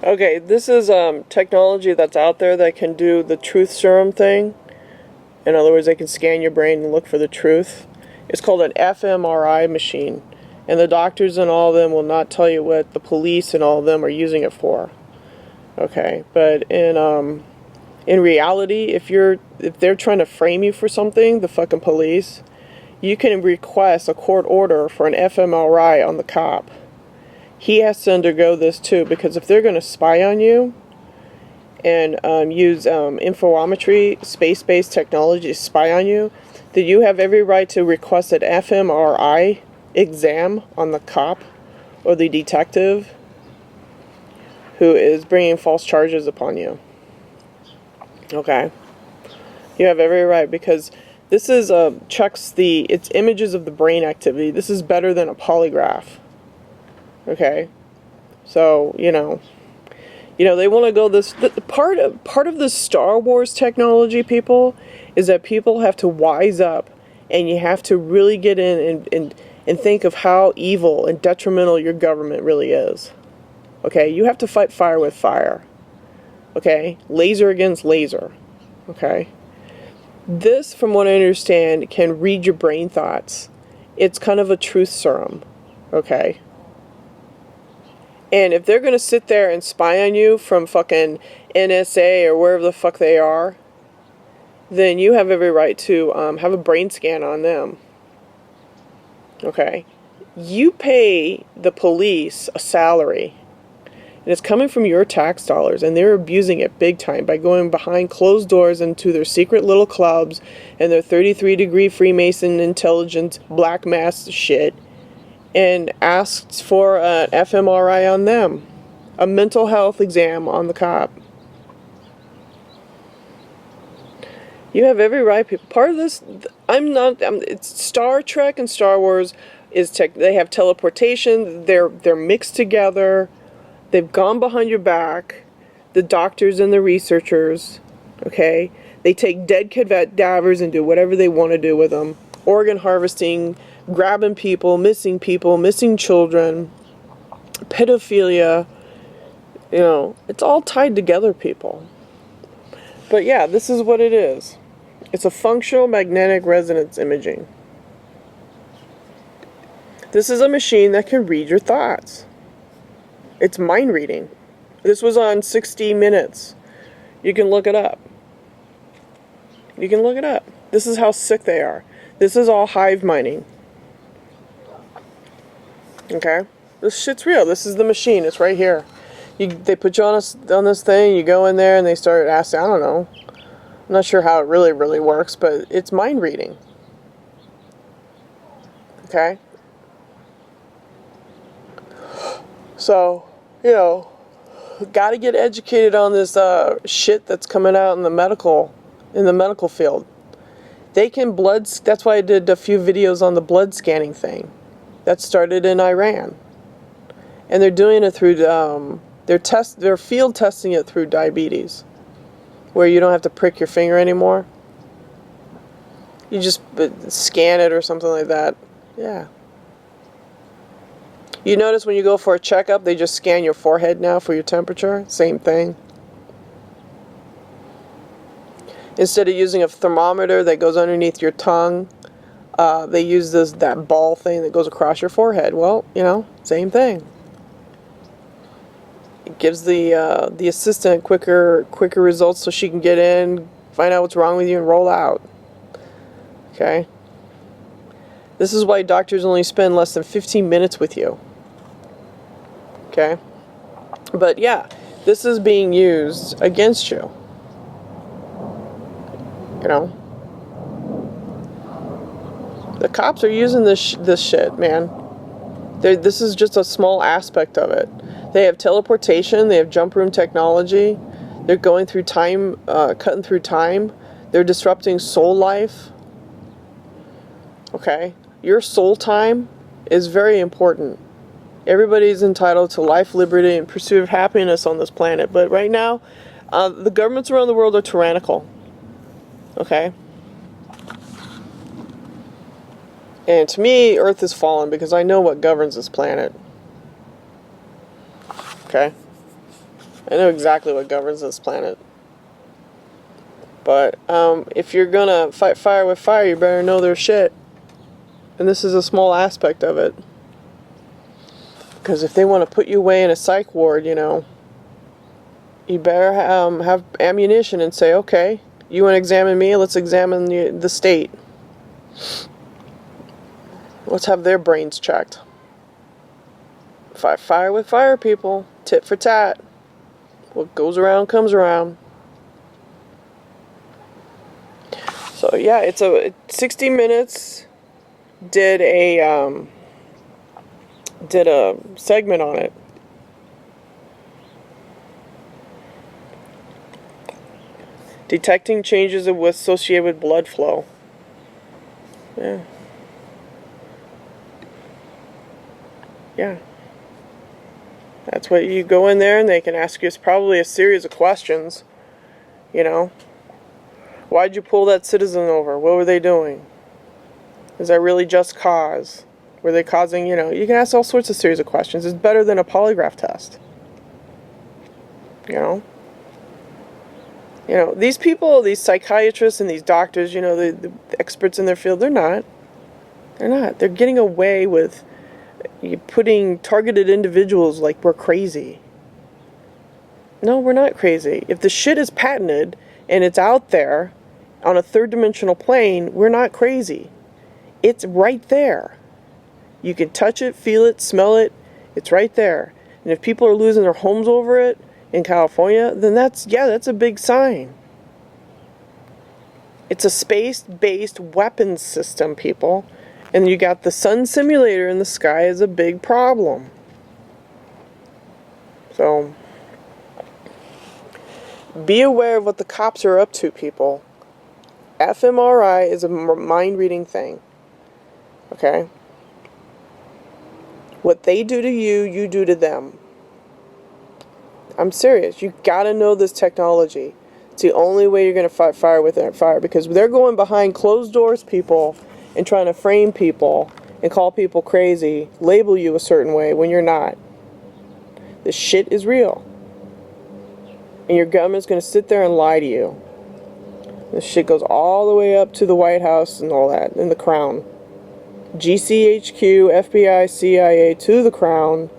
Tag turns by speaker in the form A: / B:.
A: Okay, this is technology that's out there that can do the truth serum thing. In other words, they can scan your brain and look for the truth. It's called an FMRI machine. And the doctors and all of them will not tell you what the police and all of them are using it for. Okay, but in reality, if they're trying to frame you for something, the fucking police, you can request a court order for an FMRI on the cop. He has to undergo this too, because if they're going to spy on you and use infrarometry, space-based technology to spy on you, then you have every right to request an FMRI exam on the cop or the detective who is bringing false charges upon you. Okay? You have every right, because this is checks it's images of the brain activity. This is better than a polygraph. Okay? So, they want to go this part of the Star Wars technology, people, is that people have to wise up, and you have to really get in and think of how evil and detrimental your government really is. Okay, you have to fight fire with fire. Okay, laser against laser. Okay, this, from what I understand, can read your brain thoughts. It's kind of a truth serum. Okay. And if they're going to sit there and spy on you from fucking NSA or wherever the fuck they are, then you have every right to have a brain scan on them. Okay? You pay the police a salary, and it's coming from your tax dollars, and they're abusing it big time by going behind closed doors into their secret little clubs and their 33-degree Freemason intelligence black mass shit, and asked for an FMRI on them, a mental health exam on the cop. You have every right, people. Part of this, it's Star Trek and Star Wars is tech. They have teleportation. They're mixed together. They've gone behind your back. The doctors and the researchers, okay? They take dead cadavers and do whatever they want to do with them. Organ harvesting, grabbing people, missing children, pedophilia, it's all tied together, people. But yeah, this is what it is. It's a functional magnetic resonance imaging. This is a machine that can read your thoughts. It's mind reading. This was on 60 Minutes. You can look it up. This is how sick they are. This is all hive mining. Okay? This shit's real. This is the machine. It's right here. They put you on this thing, you go in there, and they start asking, I don't know. I'm not sure how it really, really works, but it's mind reading. Okay? So, got to get educated on this shit that's coming out in the medical field. They can that's why I did a few videos on the blood scanning thing. That started in Iran. And they're doing it through, they're field testing it through diabetes, where you don't have to prick your finger anymore. You just scan it or something like that. Yeah. You notice when you go for a checkup, they just scan your forehead now for your temperature. Same thing. Instead of using a thermometer that goes underneath your tongue, they use that ball thing that goes across your forehead. Well, same thing. It gives the assistant quicker results so she can get in, find out what's wrong with you, and roll out. Okay? This is why doctors only spend less than 15 minutes with you. Okay? But yeah, this is being used against you. The cops are using this shit, man. This is just a small aspect of it. They have teleportation. They have jump room technology. They're going through time, cutting through time. They're disrupting soul life. Okay? Your soul time is very important. Everybody's entitled to life, liberty, and pursuit of happiness on this planet. But right now, the governments around the world are tyrannical. Okay? And to me, Earth has fallen because I know what governs this planet. Okay? I know exactly what governs this planet. But if you're gonna fight fire with fire, you better know their shit. And this is a small aspect of it. Because if they want to put you away in a psych ward, you know, you better have ammunition and say, okay, you want to examine me? Let's examine the state. Let's have their brains checked. Fight fire with fire, people. Tit for tat. What goes around comes around. So yeah, it's 60 Minutes did a segment on it. Detecting changes associated with blood flow. Yeah. Yeah. That's what you go in there and they can ask you probably a series of questions. You know. Why'd you pull that citizen over? What were they doing? Is that really just cause? Were they causing, you know, you can ask all sorts of series of questions. It's better than a polygraph test. You know? You know, these people, these psychiatrists and these doctors, you know, the experts in their field, they're not. They're not. They're getting away with putting targeted individuals like we're crazy. No, we're not crazy. If the shit is patented and it's out there on a third-dimensional plane, we're not crazy. It's right there. You can touch it, feel it, smell it. It's right there. And if people are losing their homes over it in California, then that's a big sign. It's a space-based weapons system, people. And you got the sun simulator in the sky is a big problem. So, be aware of what the cops are up to, people. FMRI is a mind-reading thing. Okay? What they do to you, you do to them. I'm serious. You gotta know this technology. It's the only way you're gonna fight fire with fire, because they're going behind closed doors, people, and trying to frame people and call people crazy, label you a certain way when you're not. This shit is real. And your government's gonna sit there and lie to you. This shit goes all the way up to the White House and all that, and the Crown. GCHQ, FBI, CIA, to the Crown.